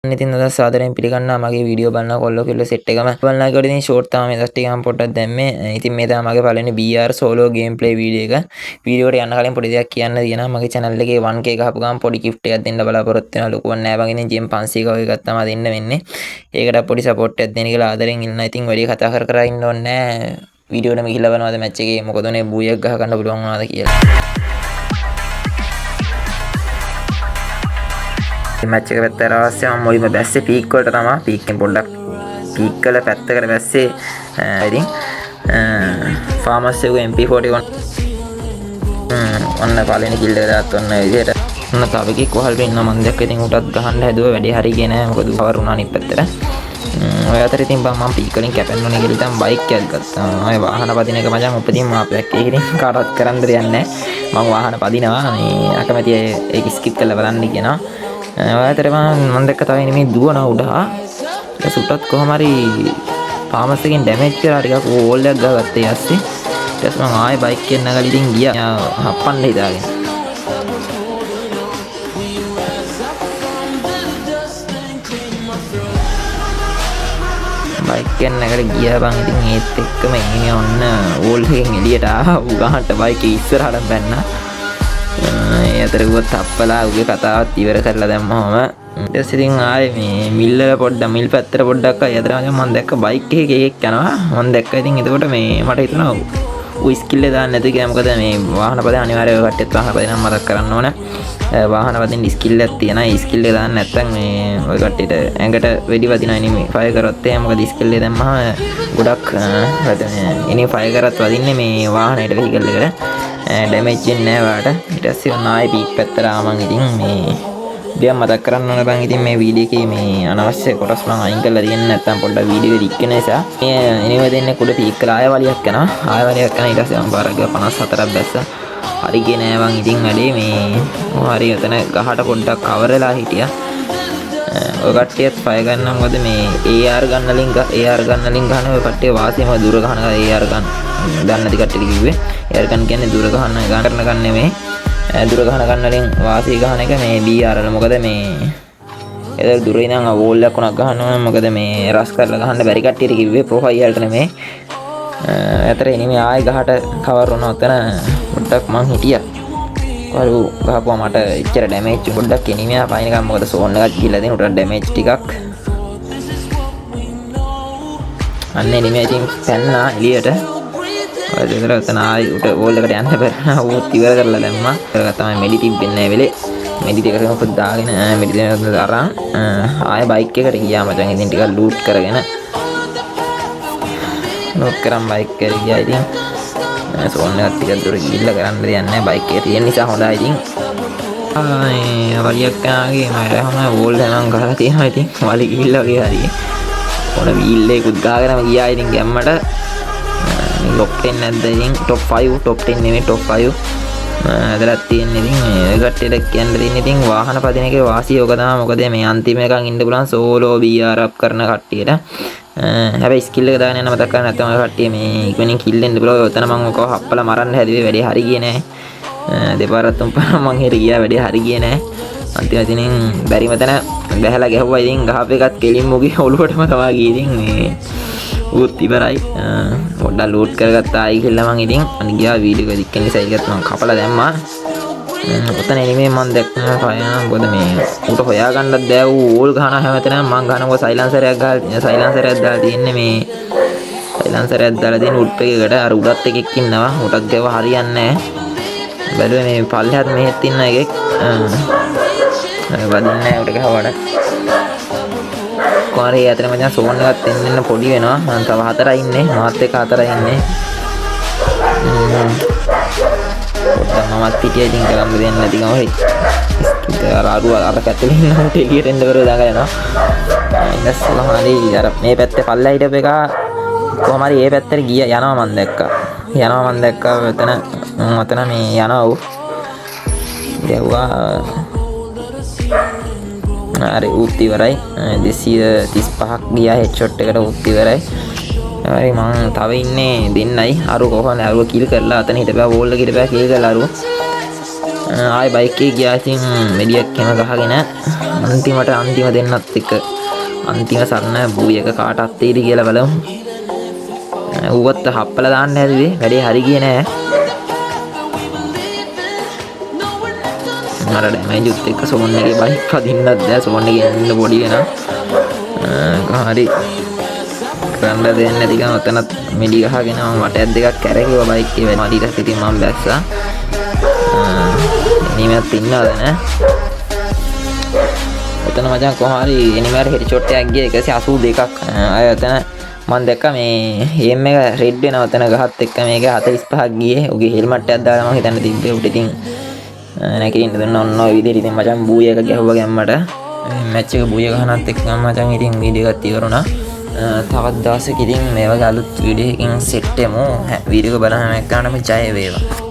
ඉතින් අද සාදරයෙන් පිළිගන්නවා මගේ වීඩියෝ බලන කොල්ලෝ කිල්ල සෙට් එකම බලනවා ඒකට ඉතින් ෂෝට් තමයි මේ ටික මම පොඩ්ඩක් දැම්මේ. ඉතින් මේ තමයි මගේ පළවෙනි BR solo gameplay වීඩියෝ එක. වීඩියෝ එකට යන්න කලින් පොඩි දෙයක් කියන්න තියෙනවා. මගේ channel එකේ 1k ගහපු ගමන් පොඩි gift එකක් දෙන්න බලාපොරොත්තු වෙනවා. ලොකුවක් නෑ බං. ඉතින් GM 500 වගේ එකක් තමයි දෙන්න වෙන්නේ. ඒකට පොඩි support එකක් දෙන්න කියලා ආදරෙන් ඉන්නවා. ඉතින් වැඩි කතා කර ඉන්න ඕනේ නෑ. වීඩියෝ එකම ගිහිල්ලා බලනවාද මැච් එකේ මොකද උනේ බූයක් ගහ ගන්න පුළුවන් වුණාද කියලා. मैच එක පැත්තට ආවස්සේ මම මුලින්ම බැස්සේ පීක් වලට තමයි පීක් එකෙන් පොඩ්ඩක් පීක් කළ පැත්තකට බැස්සේ ඉතින් ෆාමස් එක MP41 ඔන්න පළවෙනි කිල් එක දාත් ඔන්න විදිහට ඔන්න තව එකෙක් කොහල් වෙන්න මම දැක්ක ඉතින් උටත් ගහන්න හැදුවා වැඩි හරි ගියේ නෑ මොකද කවර් වුණා අනිත් පැත්තට ඔය අතර ඉතින් මම පීක් වලින් කැපෙන්න ඕනේ කියලා ඉතින් බයික් එකක් ගත්තා ඔය වාහන පදින එක මචං උපදින් මාපයක් ඒක ඉතින් කාටවත් කරන්න දෙයක් නෑ මම වාහන පදිනවා මේ අකමැති ඒක ස්කිප් කරලා බලන්න කියනවා ඔයාලට මම දැක්ක තව මේ දුවන උඩහා ඒ සුටත් කොහම හරි ෆාමස් එකෙන් ඩැමේජ් කරලා ටිකක් වෝල් එකක් ගහගත්තා ඊස්සේ ඊට පස්සේ මම ආයෙ බයික් එකෙන් නැගලා ඉතින් ගියා හප්පන්න හිතාගෙන බයික් එකෙන් නැගලා ගියා බං ඉතින් ඒත් එක්කම එන්නේ ඔන්න වෝල් එකෙන් එළියට ආවා ඌ ගහන්න බයික් එක ඉස්සරහට බැන්නා අතරකුවත් තප්පලා උගේ කතාවත් ඉවර කරලා දැම්මම ඊට පස්සේ ඉතින් ආයේ මේ මිල් වල පොඩ්ඩක් මිල් පැත්තට පොඩ්ඩක් ආයේ අතර මම දැක්ක බයික් එකේ එකෙක් යනවා මම දැක්ක ඉතින් එතකොට මේ මට හිතුණා ඌ ස්කිල් එක දාන්න නැති කියලා මොකද මේ වාහන පදේ අනිවාර්යව කට්ටියත් වාහන පදේ නම් මතක් කරන්න ඕන වාහන පදෙන් ස්කිල් එකක් තියෙනවා ඒ ස්කිල් එක දාන්න නැත්නම් මේ ඔය කට්ටියට ඇඟට වෙඩි වදිනවා නෙමෙයි ෆයර් කරොත් එහෙම මොකද ස්කිල් එක දැම්මම ගොඩක් ඉතින් ෆයර් කරත් වදින්නේ මේ වාහනේට වෙහිකල් එකට ඩැමේජ් වෙන්නේ නැහැ වාට ඊට පස්සේ ඔන්න ආයෙ පීක් පැත්තට ආවම ඉතින් මේ දෙයක් මතක් කරන්න ඕන බං ඉතින් මේ වීඩියෝ එකේ මේ අනවශ්‍ය කොටස් මම අයින් කරලා තියෙන්නේ නැත්තම් පොඩ්ඩක් වීඩියෝ එක රික් වෙන නිසා මේ එනේ දෙන්නේ කුඩ පීක් කරලා ආයෙ වලියක් යනවා ආයෙ වලියක් යනවා ඊට පස්සේ මම පාරක් ගියා 54ක් බැස්සා හරි ගියේ නෑ බං ඉතින් වැඩේ මේ හරි එතන ගහට පොඩ්ඩක් කවර් වෙලා හිටියා ඔය කට්ටියත් ෆයර් ගන්නවා මොකද මේ AR ගන්නලින් ගහන ඔය කට්ටිය වාසියම දුර ගහන AR ගන්න දන්නේ නැති කට්ටියට කිව්වේ AR ගන්න කියන්නේ දුර ගන්න නෙමෙයි දුර ගහන ගන්නලින් වාසිය ගහන එක මේ BR වල මොකද මේ ඒතර දුර ඉඳන් වෝල් එකක් උනක් ගහනවා මොකද මේ රස් කරලා ගහන්න බැරි කට්ටියට කිව්වේ ප්‍රොෆයිල් වලට නෙමෙයි අතර එනිමේ ආයෙ ගහට කවර් වුණා උතන පොඩ්ඩක් මං හිටියා වරු ගහපුවා මට එච්චර ඩැමේජ් පොඩ්ඩක් එනිමේ පයින් ගම මොකද සෝන් එකක් ගිහලා දෙන උට ඩැමේජ් ටිකක් අන්න එනිමේ ඉතින් පැන්නා එළියට ඔය දෙතර උතන ආයි උට වෝල් එකට යන්න බැහැ ඌත් ඉවර කරලා දැම්මා ඒක තමයි මෙඩි තිබ්බෙන්නේ වෙලේ මෙඩි දෙක මොකද දාගෙන මෙඩි දෙක අරන් ආයෙ බයික් එකට ගියා මචං ඉතින් ටිකක් ලූට් කරගෙන ලූට් කරන් බයික් එකට ගියා ඉතින් සෝන් එකත් ටිකක් දුර ගිහිල්ලා කරන්න දෙයක් නැහැ බයික් එකේ තියෙන නිසා හොඳයි ඉතින් වලියක් ආගේ මම වෝල් එකක් ගහලා තියෙනවා ඉතින් වලි ගිහිල්ලා වගේ හරියි ඕන වීල් එකකුත් ගහගෙනම ගියා ඉතින් ගැම්මට top 10 නැද්ද ඉතින් top 5 top 10 නෙමෙයි top 5 ඇදලා තියෙන්නේ ඉතින් ඒ කට්ටියට කියන්න දෙන්නේ ඉතින් වාහන පදින එකේ වාසිය ඔක තමයි මොකද මේ අන්තිම එකන් ඉන්න පුළුවන් සෝලෝ BR අප් කරන කට්ටියට හැබැයි ස්කිල් එක දාගෙන යන මතක කරගන්න නැත්නම් ඔය කට්ටිය මේ ඉක්මනින් කිල් වෙන්න පුළුවන් ඔතන මම ඔක හප්පලා මරන්න හැදුවේ වැඩි හරි ගියේ නෑ දෙපාරක් තුන්පාරක් මං හෙට ගියා වැඩි හරි ගියේ නෑ අන්තිමට ඉතින් බැරිම තැන බැහැලා ගැහුවා ඉතින් ගහප එකත් කෙලින් මුගේ ඔලුවටම තමයි ගියේ ඉතින් මේ ඌත් ඉවරයි පොඩ්ඩක් ලූට් කරගත්තා ආයි කියලා මං ඉතින් අනිත් ගියා වීඩියෝ එක දික්කෙන් නිසා ඒකත් මං කපලා දැම්මා ඔතන එනිමේ මං දැක්කම පයනා මොකද මේ ඌට හොයාගන්නත් බෑ ඌ ඕල් ගහන හැමතැනම මං ගහනකොට සයිලන්සරයක් දාලා තියෙන්නේ මේ සයිලන්සරයක් දාලා තියෙන උඩ් එකකට අර උඩත් එකෙක් ඉන්නවා උටත් ගව හරියන්නේ නැහැ බැලුවේ මේ පල්ලෙහාත් මෙහෙත් ඉන්න එකෙක් වදින්නේ නැහැ උට ගහවට කොහරි අතන මචං සෝන් එකත් එන්න පොඩි වෙනවා මම තව 4යි ඉන්නේ මාත් එක්ක 4යි ඉන්නේ පොඩ්ඩක් මමත් පිටියේ ඉතින් කරන්න දෙන්නේ නැති ගම හරි අර අර පැත්තේ ඉන්නකොට එළියට එන්න බැරුව දාගෙන යනවා ඉන්නස්සලා හරි අර මේ පැත්තේ පල්ලා හිටපු එක කොහම හරි ඒ පැත්තට ගියා යනවා මම දැක්කා ඔතන මේ යනවා ඌ දෙව්වා අර ඌත් ඉවරයි 235ක් ගියා හෙඩ්ෂොට් එකට ඌත් ඉවරයි හරි මං තව ඉන්නේ දෙන්නයි අරු කොහොමද අරුව කිල් කරලා අතන හිටපෑ වෝල් එක හිටපෑ කිල් කරලා අරුව ආයි බයික් එකේ ගියා. ඉතින් මෙඩියක් එහෙම ගහගෙන අන්තිම දෙන්නත් එක්ක අන්තිම සරණ බූයි එක කාටත් තේරි කියලා බලමු. ඌවත් හප්පලා දාන්න හැදුවේ. වැඩේ හරි ගියේ නෑ. මර ඩැමේජ් උත් එක්ක සෝන් එකේ බයික් පදින්නත් බෑ. සෝන් එකේ ඉන්න පොඩි වෙනවා. හරි කරන්න දෙන්නේ නැති ගමන් ඔතනත් මිඩි ගහගෙන මට ඇත් දෙකක් කැරකෙවා බයික් එකේ වෙනවා. ඊට පස්සේ ඉතින් මම බැස්සා. එනිමත් ඉන්නවද නෑ. ඔතන මචං කොහොම හරි එනිමර හෙඩ්ෂොට් එකක් ගියා 182ක්. අය ඔතන මම දැක්කා මේ එම් එක රෙඩ් වෙනවා. ඔතන ගහත් එක්ක මේක 45ක් ගියේ. උගේ හෙල්මට් එකක් දාලා මම හිතන්න තිබ්බේ උඩ. ඉතින් නැකින්න දුන්න ඔන්න ඔය විදිහට ඉතින් මචං බූයි එක ගැහුවා ගැම්මට. මැච් එක බූයි ගහනත් එක්ක මචං ඉතින් වීඩියෝ එකක් ඉවරුණා. තවත් දවසක ඉතින් මේ වගේ අලුත් වීඩියෝ එකකින් සෙට් වෙමු. වීඩියෝ එක බලන හැම එක්කනම ජය වේවා.